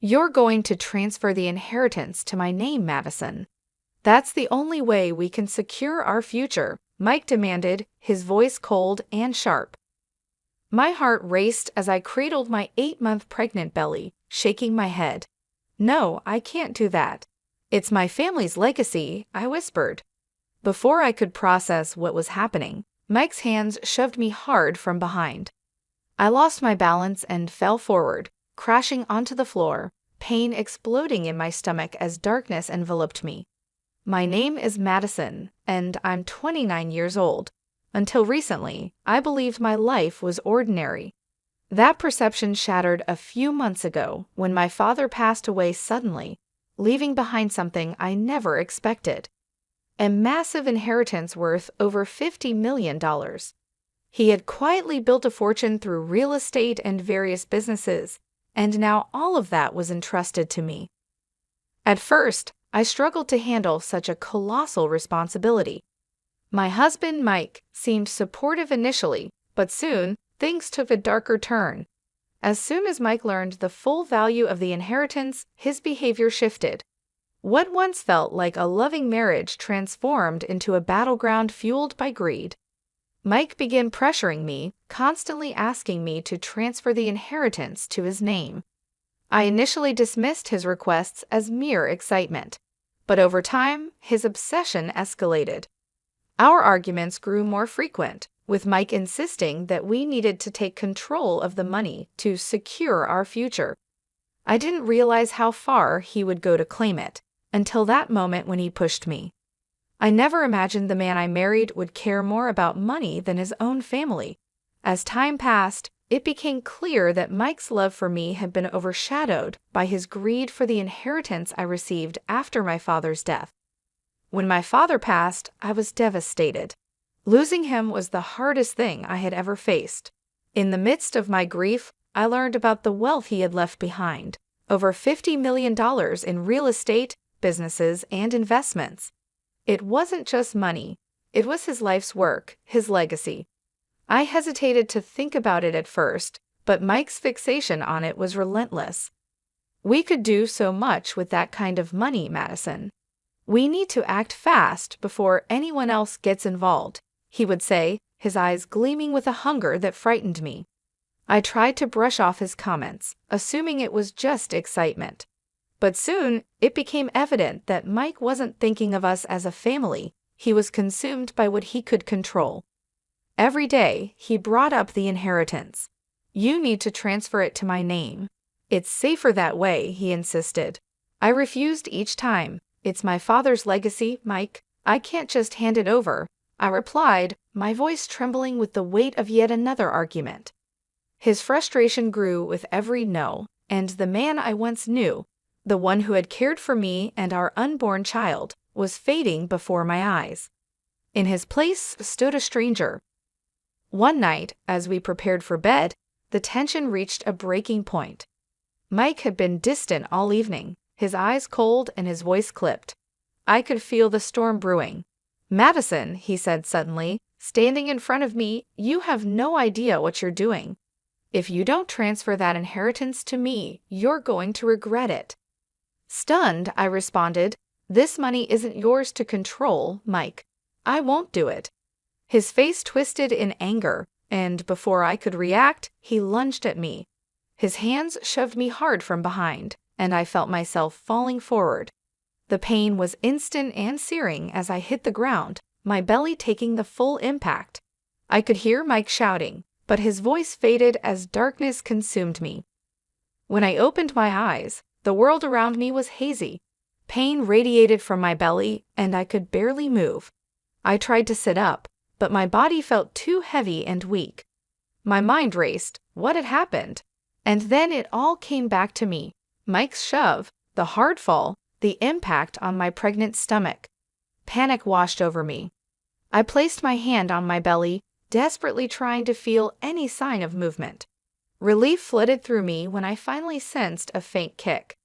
"You're going to transfer the inheritance to my name, Madison. That's the only way we can secure our future," Mike demanded, his voice cold and sharp. My heart raced as I cradled my 8-month pregnant belly, shaking my head. "No, I can't do that. It's my family's legacy," I whispered. Before I could process what was happening, Mike's hands shoved me hard from behind. I lost my balance and fell forward, crashing onto the floor, pain exploding in my stomach as darkness enveloped me. "My name is Madison, and I'm 29 years old. Until recently, I believed my life was ordinary. That perception shattered a few months ago when my father passed away suddenly, leaving behind something I never expected. A massive inheritance worth over $50 million. He had quietly built a fortune through real estate and various businesses, and now all of that was entrusted to me. At first, I struggled to handle such a colossal responsibility. My husband, Mike, seemed supportive initially, but soon things took a darker turn. As soon as Mike learned the full value of the inheritance, his behavior shifted. What once felt like a loving marriage transformed into a battleground fueled by greed. Mike began pressuring me, constantly asking me to transfer the inheritance to his name. I initially dismissed his requests as mere excitement, but over time, his obsession escalated. Our arguments grew more frequent, with Mike insisting that we needed to take control of the money to secure our future. I didn't realize how far he would go to claim it, until that moment when he pushed me. I never imagined the man I married would care more about money than his own family. As time passed, it became clear that Mike's love for me had been overshadowed by his greed for the inheritance I received after my father's death. When my father passed, I was devastated. Losing him was the hardest thing I had ever faced. In the midst of my grief, I learned about the wealth he had left behind, over $50 million in real estate, businesses, and investments. It wasn't just money. It was his life's work, his legacy. I hesitated to think about it at first, but Mike's fixation on it was relentless. "We could do so much with that kind of money, Madison. We need to act fast before anyone else gets involved," he would say, his eyes gleaming with a hunger that frightened me. I tried to brush off his comments, assuming it was just excitement. But soon, it became evident that Mike wasn't thinking of us as a family. He was consumed by what he could control. Every day, he brought up the inheritance. "You need to transfer it to my name. It's safer that way," he insisted. I refused each time. "It's my father's legacy, Mike. I can't just hand it over," I replied, my voice trembling with the weight of yet another argument. His frustration grew with every no, and the man I once knew, the one who had cared for me and our unborn child, was fading before my eyes. In his place stood a stranger. One night, as we prepared for bed, the tension reached a breaking point. Mike had been distant all evening, his eyes cold and his voice clipped. I could feel the storm brewing. "Madison," he said suddenly, standing in front of me, "you have no idea what you're doing. If you don't transfer that inheritance to me, you're going to regret it." Stunned, I responded, "This money isn't yours to control, Mike. I won't do it." His face twisted in anger, and before I could react, he lunged at me. His hands shoved me hard from behind, and I felt myself falling forward. The pain was instant and searing as I hit the ground, my belly taking the full impact. I could hear Mike shouting, but his voice faded as darkness consumed me. When I opened my eyes, the world around me was hazy. Pain radiated from my belly, and I could barely move. I tried to sit up, but my body felt too heavy and weak. My mind raced. What had happened? And then it all came back to me. Mike's shove, the hard fall, the impact on my pregnant stomach. Panic washed over me. I placed my hand on my belly, desperately trying to feel any sign of movement. Relief flooded through me when I finally sensed a faint kick.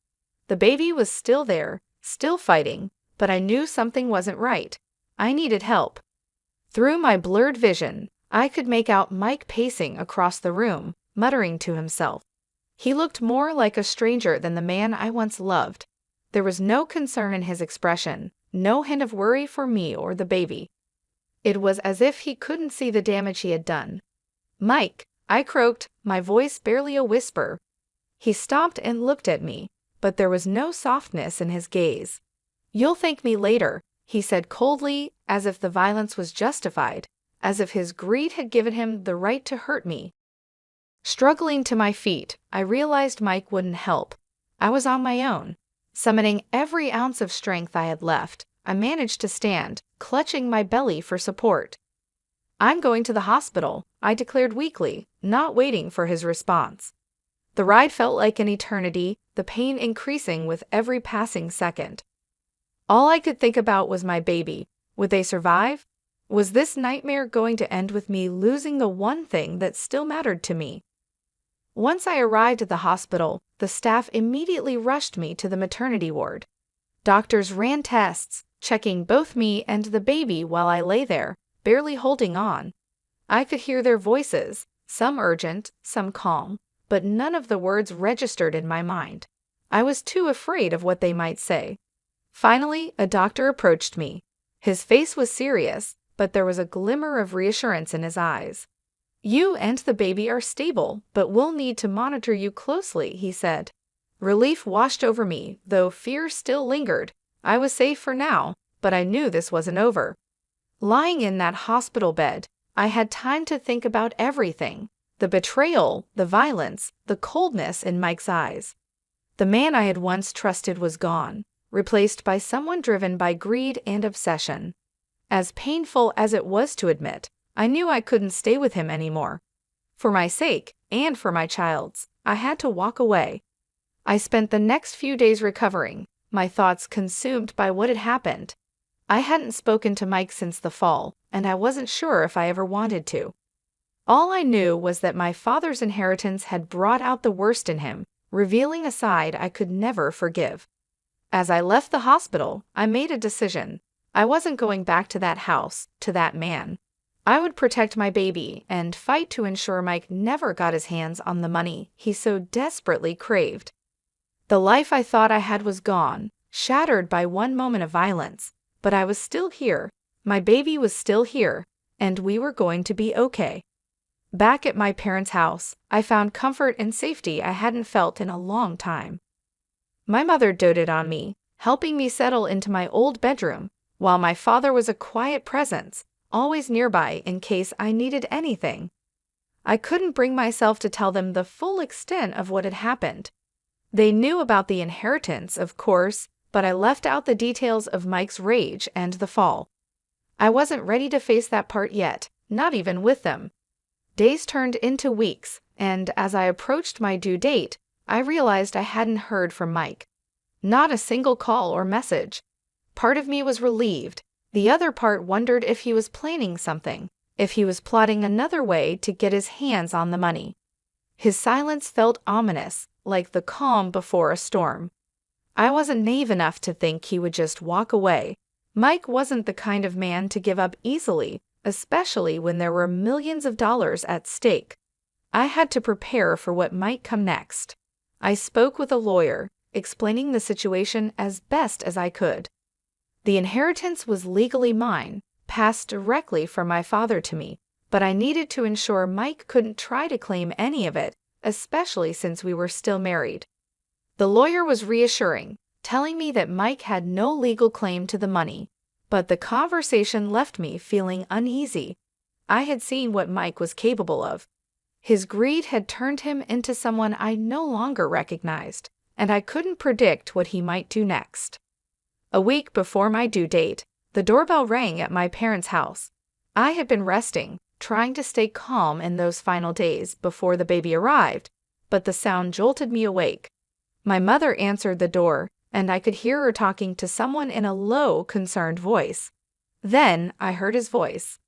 The baby was still there, still fighting, but I knew something wasn't right. I needed help. Through my blurred vision, I could make out Mike pacing across the room, muttering to himself. He looked more like a stranger than the man I once loved. There was no concern in his expression, no hint of worry for me or the baby. It was as if he couldn't see the damage he had done. "Mike," I croaked, my voice barely a whisper. He stopped and looked at me, but there was no softness in his gaze. "You'll thank me later," he said coldly, as if the violence was justified, as if his greed had given him the right to hurt me. Struggling to my feet, I realized Mike wouldn't help. I was on my own. Summoning every ounce of strength I had left, I managed to stand, clutching my belly for support. "I'm going to the hospital," I declared weakly, not waiting for his response. The ride felt like an eternity, the pain increasing with every passing second. All I could think about was my baby. Would they survive? Was this nightmare going to end with me losing the one thing that still mattered to me? Once I arrived at the hospital, the staff immediately rushed me to the maternity ward. Doctors ran tests, checking both me and the baby while I lay there, barely holding on. I could hear their voices, some urgent, some calm, but none of the words registered in my mind. I was too afraid of what they might say. Finally, a doctor approached me. His face was serious, but there was a glimmer of reassurance in his eyes. "You and the baby are stable, but we'll need to monitor you closely," he said. Relief washed over me, though fear still lingered. I was safe for now, but I knew this wasn't over. Lying in that hospital bed, I had time to think about everything: the betrayal, the violence, the coldness in Mike's eyes. The man I had once trusted was gone, replaced by someone driven by greed and obsession. As painful as it was to admit, I knew I couldn't stay with him anymore. For my sake, and for my child's, I had to walk away. I spent the next few days recovering, my thoughts consumed by what had happened. I hadn't spoken to Mike since the fall, and I wasn't sure if I ever wanted to. All I knew was that my father's inheritance had brought out the worst in him, revealing a side I could never forgive. As I left the hospital, I made a decision. I wasn't going back to that house, to that man. I would protect my baby and fight to ensure Mike never got his hands on the money he so desperately craved. The life I thought I had was gone, shattered by one moment of violence, but I was still here, my baby was still here, and we were going to be okay. Back at my parents' house, I found comfort and safety I hadn't felt in a long time. My mother doted on me, helping me settle into my old bedroom, while my father was a quiet presence, always nearby in case I needed anything. I couldn't bring myself to tell them the full extent of what had happened. They knew about the inheritance, of course, but I left out the details of Mike's rage and the fall. I wasn't ready to face that part yet, not even with them. Days turned into weeks, and as I approached my due date, I realized I hadn't heard from Mike. Not a single call or message. Part of me was relieved. The other part wondered if he was planning something, if he was plotting another way to get his hands on the money. His silence felt ominous, like the calm before a storm. I wasn't naive enough to think he would just walk away. Mike wasn't the kind of man to give up easily, especially when there were millions of dollars at stake. I had to prepare for what might come next. I spoke with a lawyer, explaining the situation as best as I could. The inheritance was legally mine, passed directly from my father to me, but I needed to ensure Mike couldn't try to claim any of it, especially since we were still married. The lawyer was reassuring, telling me that Mike had no legal claim to the money, but the conversation left me feeling uneasy. I had seen what Mike was capable of. His greed had turned him into someone I no longer recognized, and I couldn't predict what he might do next. A week before my due date, the doorbell rang at my parents' house. I had been resting, trying to stay calm in those final days before the baby arrived, but the sound jolted me awake. My mother answered the door, and I could hear her talking to someone in a low, concerned voice. Then I heard his voice.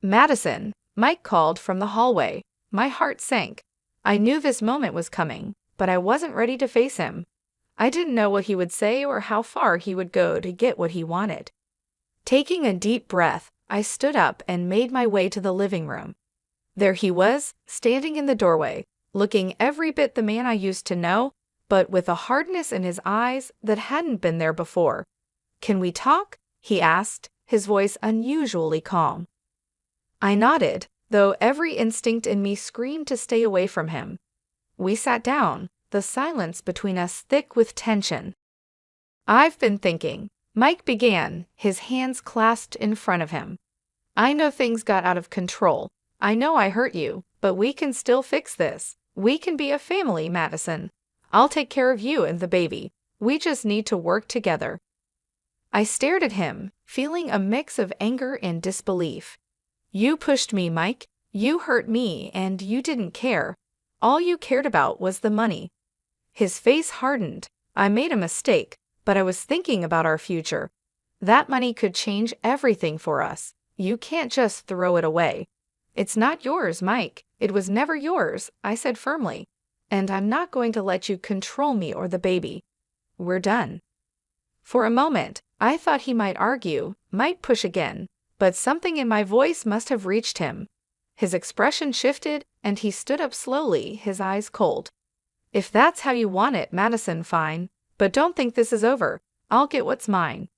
"Madison," Mike called from the hallway. My heart sank. I knew this moment was coming, but I wasn't ready to face him. I didn't know what he would say or how far he would go to get what he wanted. Taking a deep breath, I stood up and made my way to the living room. There he was, standing in the doorway, looking every bit the man I used to know, but with a hardness in his eyes that hadn't been there before. "Can we talk?" he asked, his voice unusually calm. I nodded, though every instinct in me screamed to stay away from him. We sat down, the silence between us thick with tension. "I've been thinking," Mike began, his hands clasped in front of him. "I know things got out of control. I know I hurt you, but we can still fix this. We can be a family, Madison. I'll take care of you and the baby. We just need to work together." I stared at him, feeling a mix of anger and disbelief. "You pushed me, Mike. You hurt me, and you didn't care. All you cared about was the money." His face hardened. "I made a mistake, but I was thinking about our future. That money could change everything for us. You can't just throw it away." "It's not yours, Mike. It was never yours," I said firmly. "And I'm not going to let you control me or the baby. We're done." For a moment, I thought he might argue, might push again, but something in my voice must have reached him. His expression shifted, and he stood up slowly, his eyes cold. "If that's how you want it, Madison, fine. But don't think this is over. I'll get what's mine."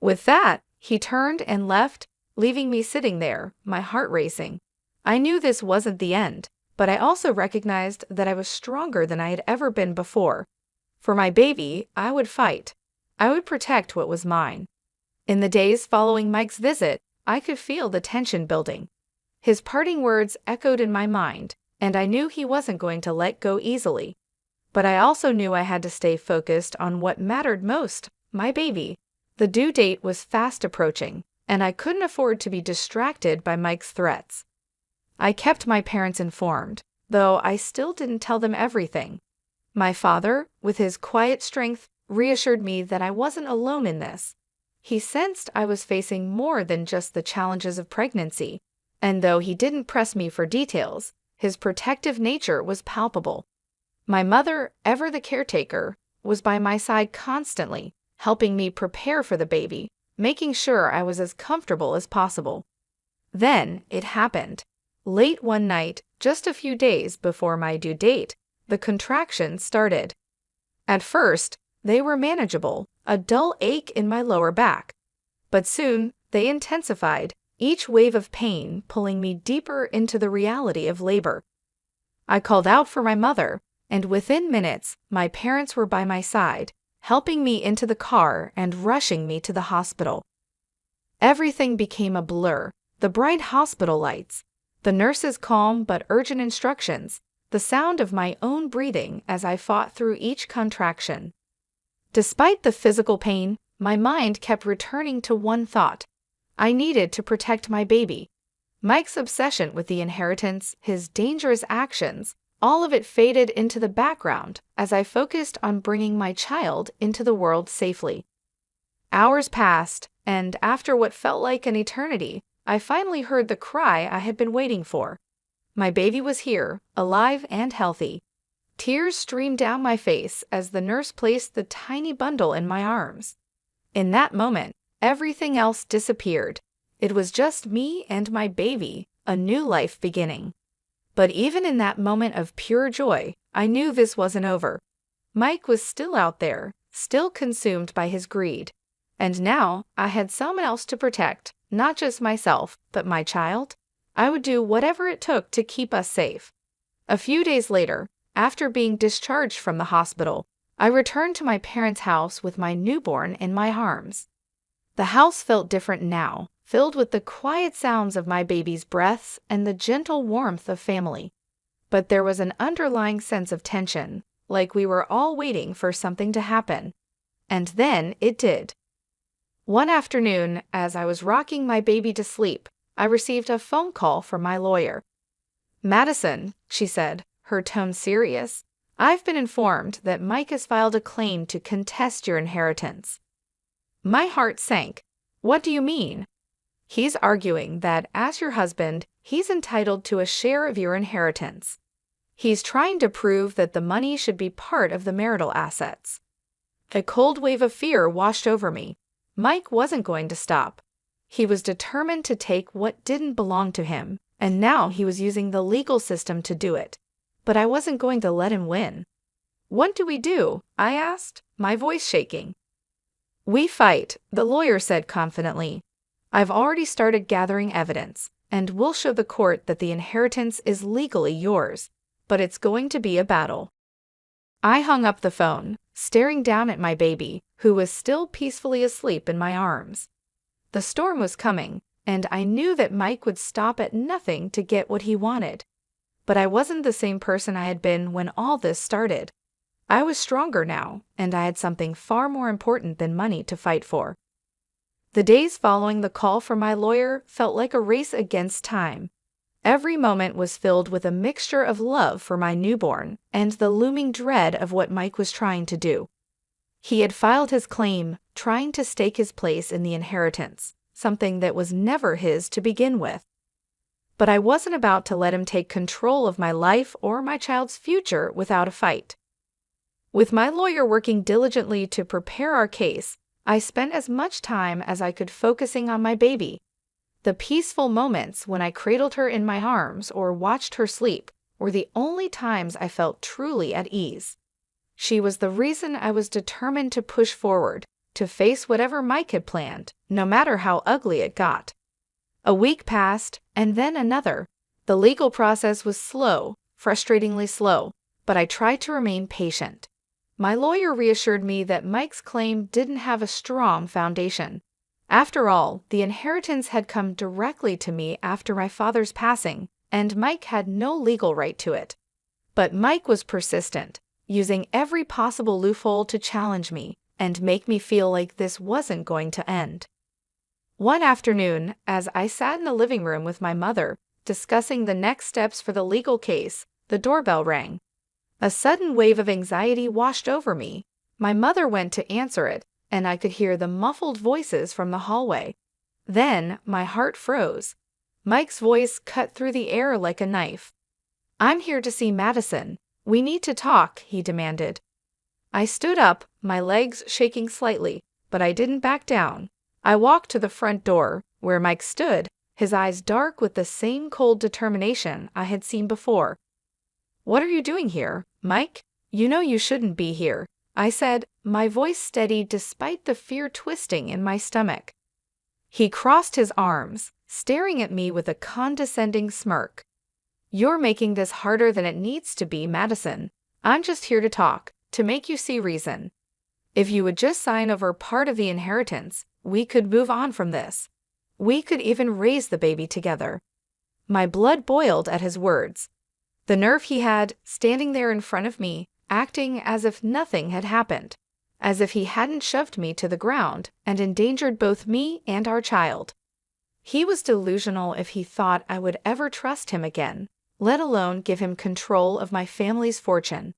With that, he turned and left, leaving me sitting there, my heart racing. I knew this wasn't the end, but I also recognized that I was stronger than I had ever been before. For my baby, I would fight. I would protect what was mine. In the days following Mike's visit, I could feel the tension building. His parting words echoed in my mind, and I knew he wasn't going to let go easily. But I also knew I had to stay focused on what mattered most, my baby. The due date was fast approaching, and I couldn't afford to be distracted by Mike's threats. I kept my parents informed, though I still didn't tell them everything. My father, with his quiet strength, reassured me that I wasn't alone in this. He sensed I was facing more than just the challenges of pregnancy, and though he didn't press me for details, his protective nature was palpable. My mother, ever the caretaker, was by my side constantly, helping me prepare for the baby, making sure I was as comfortable as possible. Then it happened. Late one night, just a few days before my due date, the contractions started. At first, they were manageable, a dull ache in my lower back. But soon, they intensified, each wave of pain pulling me deeper into the reality of labor. I called out for my mother, and within minutes, my parents were by my side, helping me into the car and rushing me to the hospital. Everything became a blur, the bright hospital lights, the nurse's calm but urgent instructions, the sound of my own breathing as I fought through each contraction. Despite the physical pain, my mind kept returning to one thought. I needed to protect my baby. Mike's obsession with the inheritance, his dangerous actions, all of it faded into the background as I focused on bringing my child into the world safely. Hours passed, and after what felt like an eternity, I finally heard the cry I had been waiting for. My baby was here, alive and healthy. Tears streamed down my face as the nurse placed the tiny bundle in my arms. In that moment, everything else disappeared. It was just me and my baby, a new life beginning. But even in that moment of pure joy, I knew this wasn't over. Mike was still out there, still consumed by his greed. And now I had someone else to protect, not just myself, but my child. I would do whatever it took to keep us safe. A few days later, after being discharged from the hospital, I returned to my parents' house with my newborn in my arms. The house felt different now, filled with the quiet sounds of my baby's breaths and the gentle warmth of family. But there was an underlying sense of tension, like we were all waiting for something to happen. And then it did. One afternoon, as I was rocking my baby to sleep, I received a phone call from my lawyer. "Madison," she said, her tone serious, "I've been informed that Mike has filed a claim to contest your inheritance." My heart sank. "What do you mean?" "He's arguing that, as your husband, he's entitled to a share of your inheritance. He's trying to prove that the money should be part of the marital assets." A cold wave of fear washed over me. Mike wasn't going to stop. He was determined to take what didn't belong to him, and now he was using the legal system to do it. but I wasn't going to let him win. "What do we do?" I asked, my voice shaking. "We fight," the lawyer said confidently. "I've already started gathering evidence, and we'll show the court that the inheritance is legally yours, but it's going to be a battle." I hung up the phone, staring down at my baby, who was still peacefully asleep in my arms. The storm was coming, and I knew that Mike would stop at nothing to get what he wanted. But I wasn't the same person I had been when all this started. I was stronger now, and I had something far more important than money to fight for. The days following the call from my lawyer felt like a race against time. Every moment was filled with a mixture of love for my newborn and the looming dread of what Mike was trying to do. He had filed his claim, trying to stake his place in the inheritance, something that was never his to begin with. But I wasn't about to let him take control of my life or my child's future without a fight. With my lawyer working diligently to prepare our case, I spent as much time as I could focusing on my baby. The peaceful moments when I cradled her in my arms or watched her sleep were the only times I felt truly at ease. She was the reason I was determined to push forward, to face whatever Mike had planned, no matter how ugly it got. A week passed, and then another. The legal process was slow, frustratingly slow, but I tried to remain patient. My lawyer reassured me that Mike's claim didn't have a strong foundation. After all, the inheritance had come directly to me after my father's passing, and Mike had no legal right to it. But Mike was persistent, using every possible loophole to challenge me and make me feel like this wasn't going to end. One afternoon, as I sat in the living room with my mother, discussing the next steps for the legal case, the doorbell rang. A sudden wave of anxiety washed over me. My mother went to answer it, and I could hear the muffled voices from the hallway. Then my heart froze. Mike's voice cut through the air like a knife. "I'm here to see Madison. We need to talk," he demanded. I stood up, my legs shaking slightly, but I didn't back down. I walked to the front door, where Mike stood, his eyes dark with the same cold determination I had seen before. "What are you doing here, Mike? You know you shouldn't be here," I said, my voice steady despite the fear twisting in my stomach. He crossed his arms, staring at me with a condescending smirk. "You're making this harder than it needs to be, Madison. I'm just here to talk, to make you see reason. If you would just sign over part of the inheritance, we could move on from this. We could even raise the baby together." My blood boiled at his words. The nerve he had, standing there in front of me, acting as if nothing had happened, as if he hadn't shoved me to the ground and endangered both me and our child. He was delusional if he thought I would ever trust him again, let alone give him control of my family's fortune.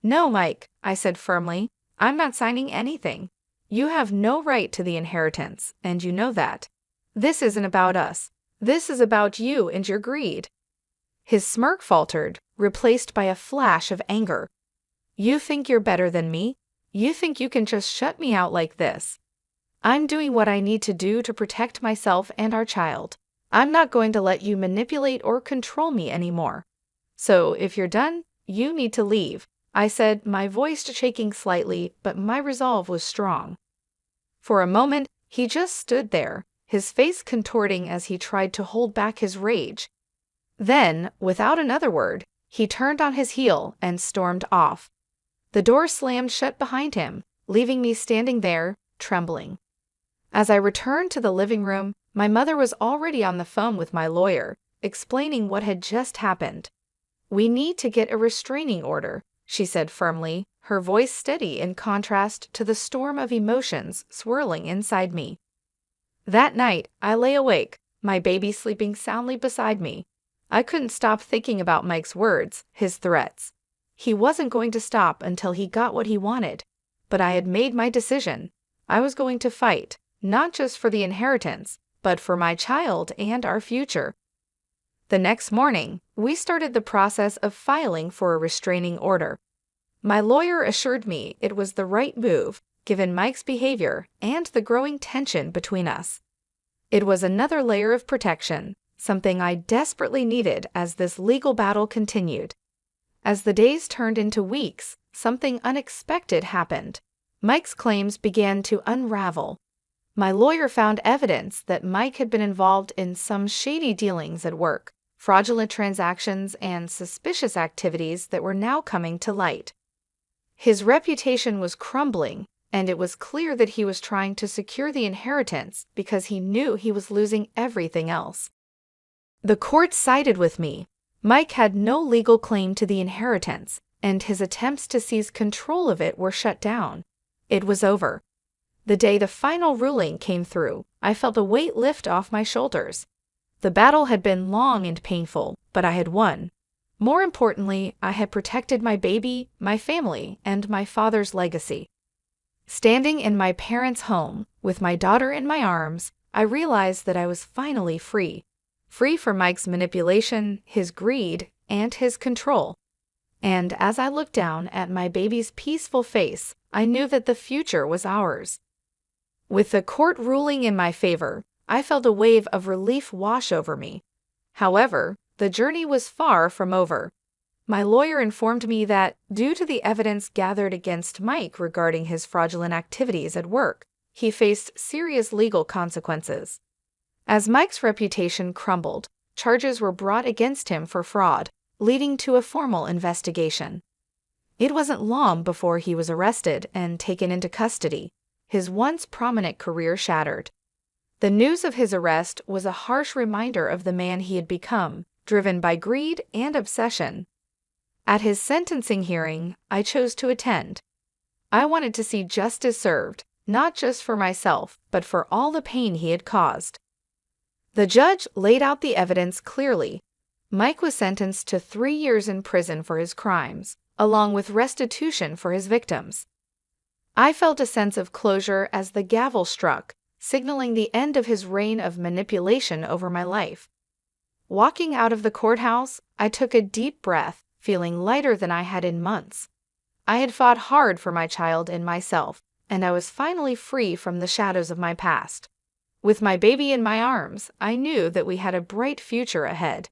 "No, Mike," I said firmly, "I'm not signing anything. You have no right to the inheritance, and you know that. This isn't about us. This is about you and your greed." His smirk faltered, replaced by a flash of anger. "You think you're better than me? You think you can just shut me out like this? I'm doing what I need to do to protect myself and our child. I'm not going to let you manipulate or control me anymore. So if you're done, you need to leave," I said, my voice shaking slightly, but my resolve was strong. For a moment, he just stood there, his face contorting as he tried to hold back his rage. Then, without another word, he turned on his heel and stormed off. The door slammed shut behind him, leaving me standing there, trembling. As I returned to the living room, my mother was already on the phone with my lawyer, explaining what had just happened. "We need to get a restraining order," she said firmly, her voice steady in contrast to the storm of emotions swirling inside me. That night, I lay awake, my baby sleeping soundly beside me. I couldn't stop thinking about Mike's words, his threats. He wasn't going to stop until he got what he wanted. But I had made my decision. I was going to fight, not just for the inheritance, but for my child and our future. The next morning, we started the process of filing for a restraining order. My lawyer assured me it was the right move, given Mike's behavior and the growing tension between us. It was another layer of protection, something I desperately needed as this legal battle continued. As the days turned into weeks, something unexpected happened. Mike's claims began to unravel. My lawyer found evidence that Mike had been involved in some shady dealings at work, fraudulent transactions, and suspicious activities that were now coming to light. His reputation was crumbling, and it was clear that he was trying to secure the inheritance because he knew he was losing everything else. The court sided with me. Mike had no legal claim to the inheritance, and his attempts to seize control of it were shut down. It was over. The day the final ruling came through, I felt a weight lift off my shoulders. The battle had been long and painful, but I had won. More importantly, I had protected my baby, my family, and my father's legacy. Standing in my parents' home, with my daughter in my arms, I realized that I was finally free. Free from Mike's manipulation, his greed, and his control. And as I looked down at my baby's peaceful face, I knew that the future was ours. With the court ruling in my favor, I felt a wave of relief wash over me. However, the journey was far from over. My lawyer informed me that, due to the evidence gathered against Mike regarding his fraudulent activities at work, he faced serious legal consequences. As Mike's reputation crumbled, charges were brought against him for fraud, leading to a formal investigation. It wasn't long before he was arrested and taken into custody, his once prominent career shattered. The news of his arrest was a harsh reminder of the man he had become, driven by greed and obsession. At his sentencing hearing, I chose to attend. I wanted to see justice served, not just for myself, but for all the pain he had caused. The judge laid out the evidence clearly. Mike was sentenced to 3 years in prison for his crimes, along with restitution for his victims. I felt a sense of closure as the gavel struck, signaling the end of his reign of manipulation over my life. Walking out of the courthouse, I took a deep breath, feeling lighter than I had in months. I had fought hard for my child and myself, and I was finally free from the shadows of my past. With my baby in my arms, I knew that we had a bright future ahead.